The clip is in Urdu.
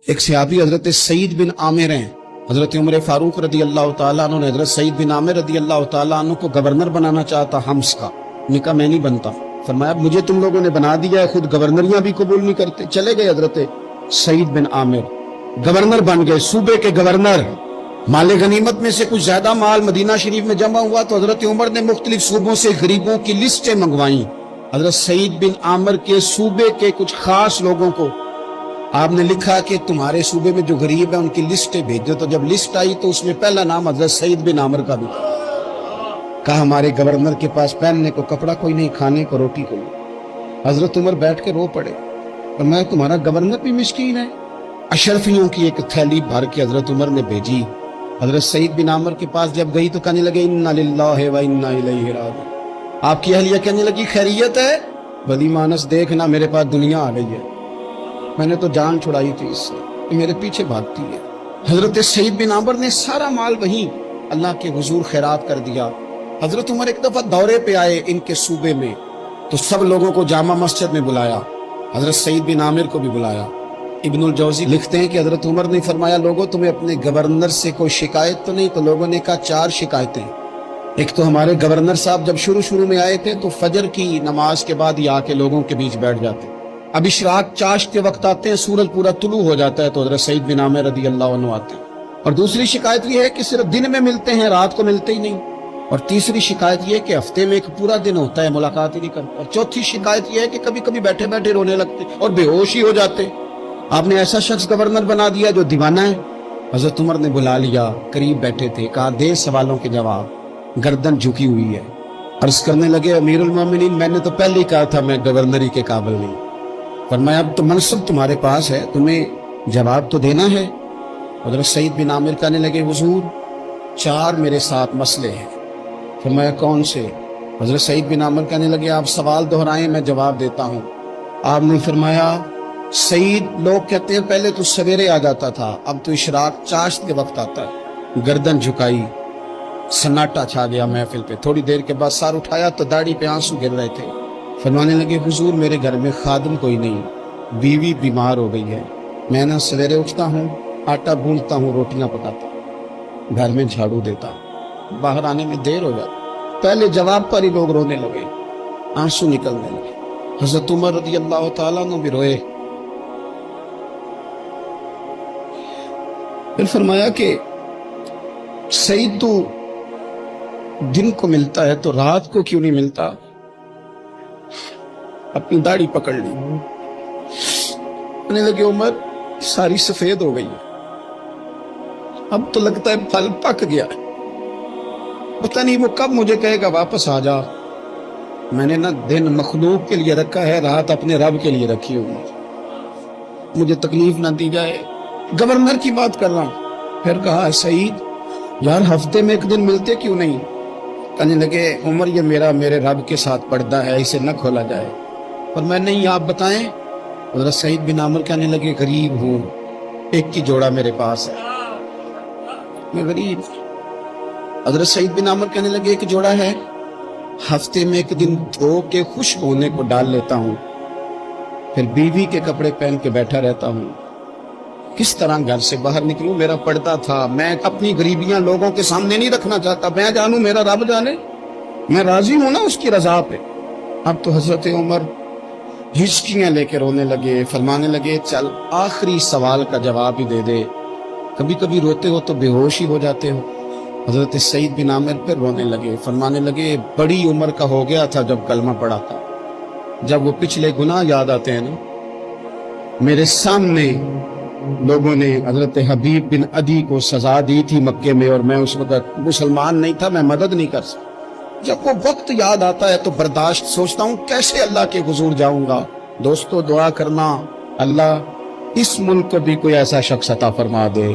ایک صحابی حضرت سعید بن عامر ہیں، حضرت عمر فاروق رضی اللہ تعالیٰ عنہ نے حضرت سعید بن عامر رضی اللہ تعالیٰ عنہ کو گورنر بنانا چاہتا حمص کا، نے کہا میں نہیں بنتا۔ فرمایا مجھے تم لوگوں نے بنا دیا ہے، خود گورنریاں بھی قبول نہیں کرتے۔ چلے گئے حضرت سعید بن عامر، گورنر بن گئے، صوبے کے گورنر۔ مال غنیمت میں سے کچھ زیادہ مال مدینہ شریف میں جمع ہوا تو حضرت عمر نے مختلف صوبوں سے غریبوں کی لسٹیں منگوائیں۔ حضرت سعید بن عامر کے صوبے کے کچھ خاص لوگوں کو آپ نے لکھا کہ تمہارے صوبے میں جو غریب ہیں ان کی لسٹیں بھیجو۔ تو جب لسٹ آئی تو اس میں پہلا نام حضرت سعید بن عامر کا بھی تھا۔ کہا ہمارے گورنر کے پاس پہننے کو کپڑا کوئی نہیں، کھانے کو روٹی کوئی نہیں۔ حضرت عمر بیٹھ کے رو پڑے، اور میں تمہارا گورنر بھی مسکین ہے۔ اشرفیوں کی ایک تھیلی بھر کے حضرت عمر نے بھیجی۔ حضرت سعید بن عامر کے پاس جب گئی تو کہنے لگے انا للہ و انا الیہ راجعون۔ آپ کی اہلیہ کہنے لگی خیریت ہے؟ بلی مانس دیکھنا میرے پاس دنیا آ گئی ہے، میں نے تو جان چھڑائی تھی اس سے، یہ میرے پیچھے بھاگتی ہے۔ حضرت سعید بن عامر نے سارا مال وہیں اللہ کے حضور خیرات کر دیا۔ حضرت عمر ایک دفعہ دورے پہ آئے ان کے صوبے میں تو سب لوگوں کو جامع مسجد میں بلایا، حضرت سعید بن عامر کو بھی بلایا۔ ابن الجوزی لکھتے ہیں کہ حضرت عمر نے فرمایا لوگوں تمہیں اپنے گورنر سے کوئی شکایت تو نہیں؟ تو لوگوں نے کہا 4 شکایتیں۔ ایک تو ہمارے گورنر صاحب جب شروع میں آئے تھے تو فجر کی نماز کے بعد ہی آ کے لوگوں کے بیچ بیٹھ جاتے، اب اشراق چاشت کے وقت آتے ہیں، سورج پورا طلوع ہو جاتا ہے تو حضرت سعید بن عامر رضی اللہ عنہ آتے ہیں۔ اور دوسری شکایت یہ ہے کہ صرف دن میں ملتے ہیں، رات کو ملتے ہی نہیں۔ اور تیسری شکایت یہ ہے کہ ہفتے میں ایک پورا دن ہوتا ہے ملاقات ہی نہیں کرتے۔ اور چوتھی شکایت یہ ہے کہ کبھی کبھی بیٹھے بیٹھے رونے لگتے اور بے ہوش ہی ہو جاتے۔ آپ نے ایسا شخص گورنر بنا دیا جو دیوانہ ہے۔ حضرت عمر نے بلا لیا، قریب بیٹھے تھے، کہا دے سوالوں کے جواب۔ گردن جھکی ہوئی ہے، عرض کرنے لگے امیر المومنین میں نے تو پہلے ہی کہا تھا میں گورنری کے قابل نہیں۔ فرمایا اب تو منصب تمہارے پاس ہے، تمہیں جواب تو دینا ہے۔ حضرت سعید بن عامر کہنے لگے حضور 4 میرے ساتھ مسئلے ہیں۔ فرمایا کون سے؟ حضرت سعید بن عامر کہنے لگے آپ سوال دہرائیں میں جواب دیتا ہوں۔ آپ نے فرمایا سعید لوگ کہتے ہیں پہلے تو سویرے آ جاتا تھا، اب تو اشراق چاشت کے وقت آتا ہے۔ گردن جھکائی، سناٹا چھا گیا محفل پہ۔ تھوڑی دیر کے بعد سر اٹھایا تو داڑھی پہ آنسو گر رہے تھے۔ فرمانے لگے حضور میرے گھر میں خادم کوئی نہیں، بیوی بیمار ہو گئی ہے، میں نہ سویرے اٹھتا ہوں، آٹا بھونتا ہوں، روٹیاں پکاتا ہوں، گھر میں جھاڑو دیتا ہوں، باہر آنے میں دیر ہو جاتی۔ پہلے جواب پر ہی لوگ رونے لگے، آنسو نکلنے لگے۔ حضرت عمر رضی اللہ تعالیٰ عنہ بھی روئے۔ پھر فرمایا کہ سعید تو دن کو ملتا ہے تو رات کو کیوں نہیں ملتا؟ اپنی داڑھی پکڑ لی، کہنے لگے عمر ساری سفید ہو گئی ہے، اب تو لگتا ہے پھل پک گیا ہے، پتہ نہیں وہ کب مجھے کہے گا واپس آ جا۔ میں نے نہ دن مخلوق کے لیے رکھا ہے، رات اپنے رب کے لیے رکھی ہوئی، مجھے تکلیف نہ دی جائے۔ گورنر کی بات کر رہا ہوں۔ پھر کہا سعید یار ہفتے میں ایک دن ملتے کیوں نہیں؟ کہنے لگے عمر یہ میرے رب کے ساتھ پردہ ہے، اسے نہ کھولا جائے۔ پر میں نہیں، آپ بتائیں۔ حضرت سعید بن عامر کہنے لگے غریب ہوں، ایک کی جوڑا میرے پاس ہے، میں غریب۔ حضرت سعید بن عامر کہنے لگے ایک جوڑا ہے، ہفتے میں ایک دن دھو کے خشک ہونے کو ڈال لیتا ہوں، پھر بیوی کے کپڑے پہن کے بیٹھا رہتا ہوں، کس طرح گھر سے باہر نکلوں؟ میرا پردہ تھا، میں اپنی غریبیاں لوگوں کے سامنے نہیں رکھنا چاہتا، میں جانوں میرا رب جانے، میں راضی ہوں نا اس کی رضا پہ۔ اب تو حضرت عمر ہچکیاں لے کے رونے لگے، فرمانے لگے چل آخری سوال کا جواب ہی دے دے، کبھی کبھی روتے ہو تو بے ہوش ہی ہو جاتے ہو۔ حضرت سعید بن عامر پھر رونے لگے، فرمانے لگے بڑی عمر کا ہو گیا تھا جب کلمہ پڑھا تھا، جب وہ پچھلے گناہ یاد آتے ہیں نا، میرے سامنے لوگوں نے حضرت حبیب بن عدی کو سزا دی تھی مکے میں، اور میں اس وقت مسلمان نہیں تھا، میں مدد نہیں کر سکتا۔ جب وہ وقت یاد آتا ہے تو برداشت، سوچتا ہوں کیسے اللہ کے حضور جاؤں گا۔ دوستو دعا کرنا اللہ اس ملک کو بھی کوئی ایسا شخص عطا فرما دے